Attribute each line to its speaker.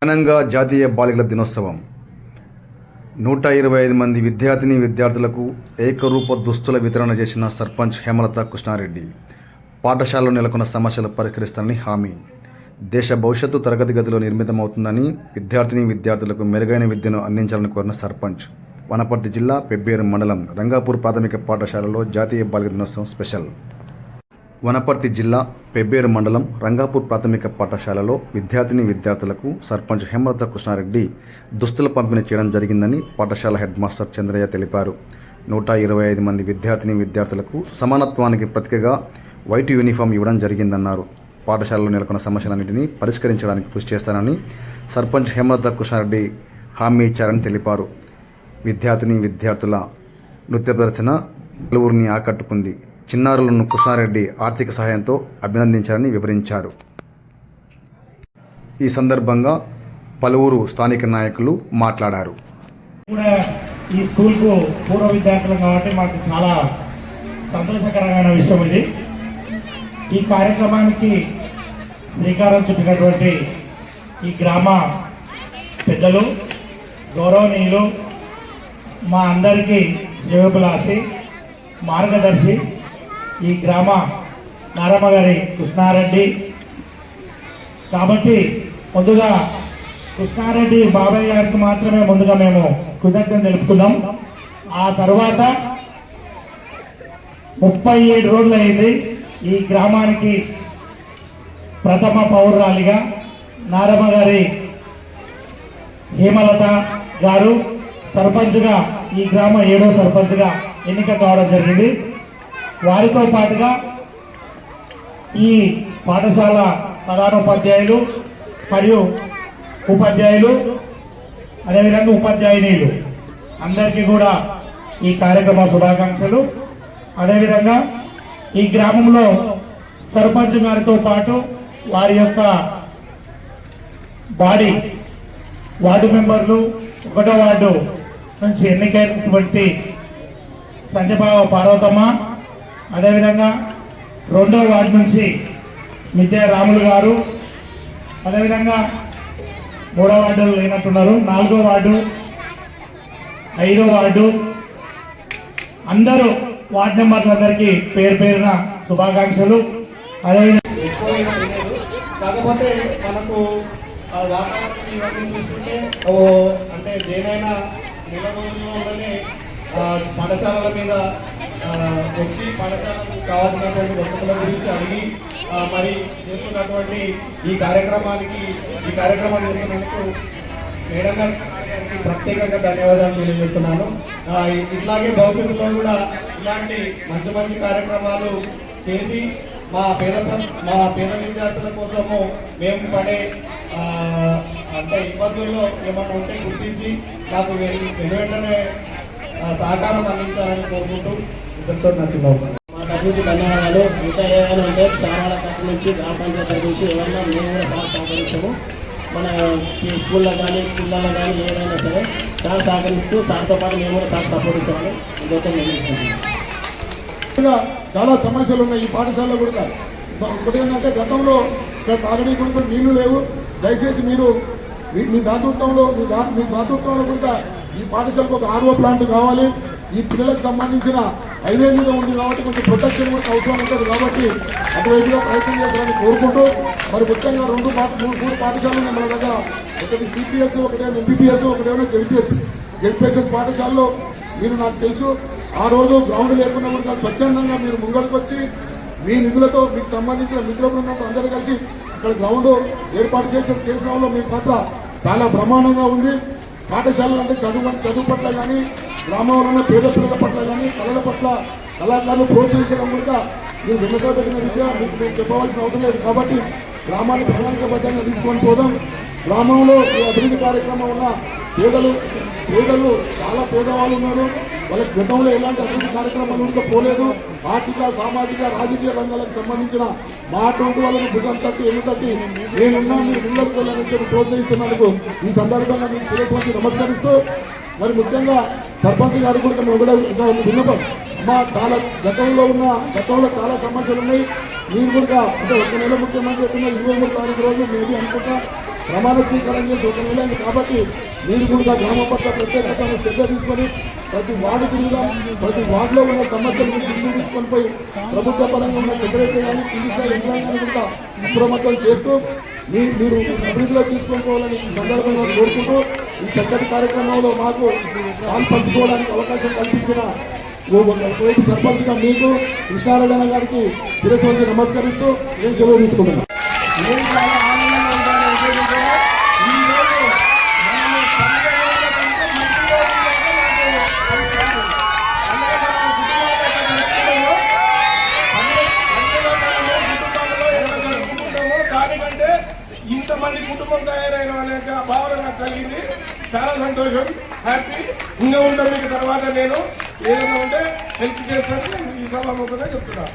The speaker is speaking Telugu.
Speaker 1: ఘనంగా జాతీయ బాలికల దినోత్సవం 125 మంది విద్యార్థులకు ఏకరూప దుస్తుల వితరణ చేసిన సర్పంచ్ హేమలత కృష్ణారెడ్డి. పాఠశాలలో నెలకొన్న సమస్యలు పరిష్కరిస్తానని హామీ. దేశ భవిష్యత్తు తరగతి గదిలో నిర్మితమవుతుందని విద్యార్థులకు మెరుగైన విద్యను అందించాలని కోరిన సర్పంచ్. వనపర్తి జిల్లా పెబ్బేరు మండలం రంగాపూర్ ప్రాథమిక పాఠశాలలో జాతీయ బాలికల దినోత్సవం స్పెషల్. వనపర్తి జిల్లా పెబ్బేరు మండలం రంగాపూర్ ప్రాథమిక పాఠశాలలో విద్యార్థులకు సర్పంచ్ హేమలత కృష్ణారెడ్డి దుస్తుల పంపిణీ చేయడం జరిగిందని పాఠశాల హెడ్ మాస్టర్ చంద్రయ్య తెలిపారు. 125 మంది విద్యార్థులకు సమానత్వానికి ప్రతీకగా వైట్ యూనిఫామ్ ఇవ్వడం జరిగిందన్నారు. పాఠశాలలో నెలకొన్న సమస్యలన్నింటినీ పరిష్కరించడానికి కృషి చేస్తానని సర్పంచ్ హేమలత కృష్ణారెడ్డి హామీ ఇచ్చారని తెలిపారు. విద్యార్థుల నృత్య ప్రదర్శన పలువురిని ఆకట్టుకుంది. చిన్నారులను కృష్ణారెడ్డి ఆర్థిక సహాయంతో అభినందించారని వివరించారు. ఈ సందర్భంగా పలువురు స్థానిక నాయకులు మాట్లాడారు.
Speaker 2: ఈ స్కూల్కు పూర్వ విద్యార్థులు కాబట్టి మాకు చాలా సంతోషకరమైన విషయం ఇది. ఈ కార్యక్రమానికి శ్రీకారం చుట్టినటువంటి ఈ గ్రామ పెద్దలు, గౌరవనీయులు, మా అందరికీ శ్రేయోభిలాషి, మార్గదర్శి ఈ గ్రామ నారమ్మ గారి కృష్ణారెడ్డి. కాబట్టి ముందుగా కృష్ణారెడ్డి బాబాయ్ గారికి మాత్రమే ముందుగా మేము కృతజ్ఞత తెలుపుతున్నాం. ఆ తర్వాత 37 రోజులు అయింది ఈ గ్రామానికి ప్రథమ పౌరురాలిగా నారమ్మ గారి హేమలత గారు సర్పంచ్గా ఈ గ్రామ 7వ సర్పంచ్గా ఎన్నిక కావడం జరిగింది. వారితో పాటుగా ఈ పాఠశాల ప్రధానోపాధ్యాయులు మరియు ఉపాధ్యాయులు, అదేవిధంగా ఉపాధ్యాయునీలు అందరికీ కూడా ఈ కార్యక్రమ శుభాకాంక్షలు. అదేవిధంగా ఈ గ్రామంలో సర్పంచ్ గారితో పాటు వారి యొక్క వార్డు మెంబర్లు, 1వ వార్డు నుంచి ఎన్నికైనటువంటి సంజబావ పార్వతమ్మ, అదేవిధంగా 2వ వార్డు నుంచి మిద్య రాములు గారు, అదేవిధంగా 3వ వార్డు అయినట్టున్నారు, 4వ వార్డు, 5వ వార్డు అందరూ వార్డు మెంబర్లందరికీ పేరున శుభాకాంక్షలు. అదేవిధంగా
Speaker 3: కాకపోతే మనకు వాతావరణం ఇవన్నీ చూస్తుంటే అంటే దేనైనా నెల రోజుల్లోనే పాఠశాలల మీద వచ్చి పాఠశాలకు కావాల్సినటువంటి వసతుల గురించి అడిగి మరి చేస్తున్నటువంటి ఈ కార్యక్రమం చేస్తున్నందుకు మేడం గారికి ప్రత్యేకంగా ధన్యవాదాలు తెలియజేస్తున్నాను. ఇట్లాగే భవిష్యత్తులో కూడా ఇలాంటి మంచి కార్యక్రమాలు చేసి మా పేద విద్యార్థుల కోసము మేము పడే అంటే ఇబ్బందుల్లో ఏమన్నా ఉంటే గుర్తించి నాకు వెంటనే సహకారం అందించాలని కోరుకుంటూ ఇద్దరితో నచ్చింది.
Speaker 4: మా అభివృద్ధి ధన్యవాదాలు. ఇంకా ఏమైనా ఉంటే చాలా ఖర్చు నుంచి గ్రామ పంచాయతీ నుంచి ఏమన్నా మేము కూడా చాలా సహకరించాము. మన స్కూల్లో కానీ పిల్లల్లో కానీ ఏదైనా సరే చాలా సహకరిస్తూ సార్తో పాటు మేము కూడా చాలా సపోర్ట్ ఇచ్చామని ఇదొక
Speaker 5: చాలా సమస్యలు ఉన్నాయి ఈ పాఠశాలలో కూడా. ఒకటి ఏంటంటే గతంలో తాగడానికి కూడా నీళ్లు లేవు. దయచేసి మీరు మీ దాతృత్వంలో కూడా ఈ పాఠశాలకు ఒక RO ప్లాంట్ కావాలి. ఈ పిల్లలకు సంబంధించిన హైవే మీద ఉంది కాబట్టి కొంచెం ప్రొటెక్షన్ కూడా అవసరం ఉంటుంది కాబట్టి అటువైపుగా ప్రయత్నం చేస్తారని కోరుకుంటూ మరి ముఖ్యంగా 3 పాఠశాలలు మన దగ్గర, ఒకటి CPS, ఒకటేమో MPPS, ఒకటేమో జెడ్పీఎస్ఎస్ పాఠశాలలో మీరు నాకు తెలుసు ఆ రోజు గ్రౌండ్ లేకుండా కూడా స్వచ్ఛందంగా మీరు ముంగడికి వచ్చి మీ నిధులతో మీకు సంబంధించిన మిత్ర బృందంతో అందరూ కలిసి ఇక్కడ గ్రౌండ్ ఏర్పాటు చేసిన వాళ్ళు మీ పాత్ర చాలా బ్రహ్మాండంగా ఉంది. పాఠశాలలు అంటే చదువు పట్ల కానీ గ్రామంలో ఉన్న పేద పిల్లల పట్ల కానీ కళల పట్ల కళాకారులు ప్రోత్సహించడం కూడా మీరు వెనుకబడిన విద్య మీకు చెప్పవలసిన అవసరం లేదు. కాబట్టి గ్రామాన్ని ప్రణాళికబద్ధంగా తీసుకొని పోదాం. గ్రామంలో ఈ అభివృద్ధి కార్యక్రమం ఉన్న పేదలు చాలా పేదవాళ్ళు ఉన్నారు. వాళ్ళకి గతంలో ఎలాంటి అభివృద్ధి కార్యక్రమాలు ఉంటూ పోలేదు. ఆర్థిక, సామాజిక, రాజకీయ రంగాలకు సంబంధించిన మా అటువంటి వాళ్ళకు భుజం తట్టి ఎన్నుతట్టి నేనున్నా మీరు ముందుకు వెళ్ళాలని ప్రోత్సహిస్తున్నందుకు ఈ సందర్భంగా మీకు శిరస్సు నమస్కరిస్తూ మరి ముఖ్యంగా సర్పంచ్ గారు కూడా విన్నపం. మా గతంలో చాలా సమస్యలు ఉన్నాయి. మీరు కూడా అంటే 1 నెల ముఖ్యమంత్రి 23 తారీఖు రోజు మేబీ అనుకుంటా ప్రమాణ స్వీకారం చేసి 1 నెల అయింది. కాబట్టి మీరు కూడా గ్రామం పట్ల ప్రత్యేకమైన శ్రద్ధ తీసుకొని ప్రతి వార్డు తిరుగుదాం. ప్రతి వార్డులో ఉన్న సమస్యలు గుర్తు తీసుకొని పోయి ప్రభుత్వ పరంగా ఉన్న సెక్రటరీ కానీ టీడీసీ యంత్రాంగాన్ని కూడా అప్రమత్తం చేస్తూ మీరు అభివృద్ధిలో తీసుకొని పోవాలని ఈ సందర్భంగా కోరుకుంటూ ఈ చక్కటి కార్యక్రమంలో మాకు పాలు పంచుకోవడానికి అవకాశం కల్పించిన సర్పంచ్గా మీకు కృష్ణారెడ్డి గారికి శిరస్సు వంచి నమస్కరిస్తూ నేను చెవులు తీసుకుంటున్నాను.
Speaker 6: ఇంతమంది కుటుంబం తయారైన అనే భావన నాకు కలిగింది. చాలా సంతోషం, హ్యాపీ. ఇంకా ఉంటాం మీకు తర్వాత నేను ఏదైనా ఉంటే హెల్ప్ చేస్తాను. ఈ సభాముఖంగా చెప్తున్నాను.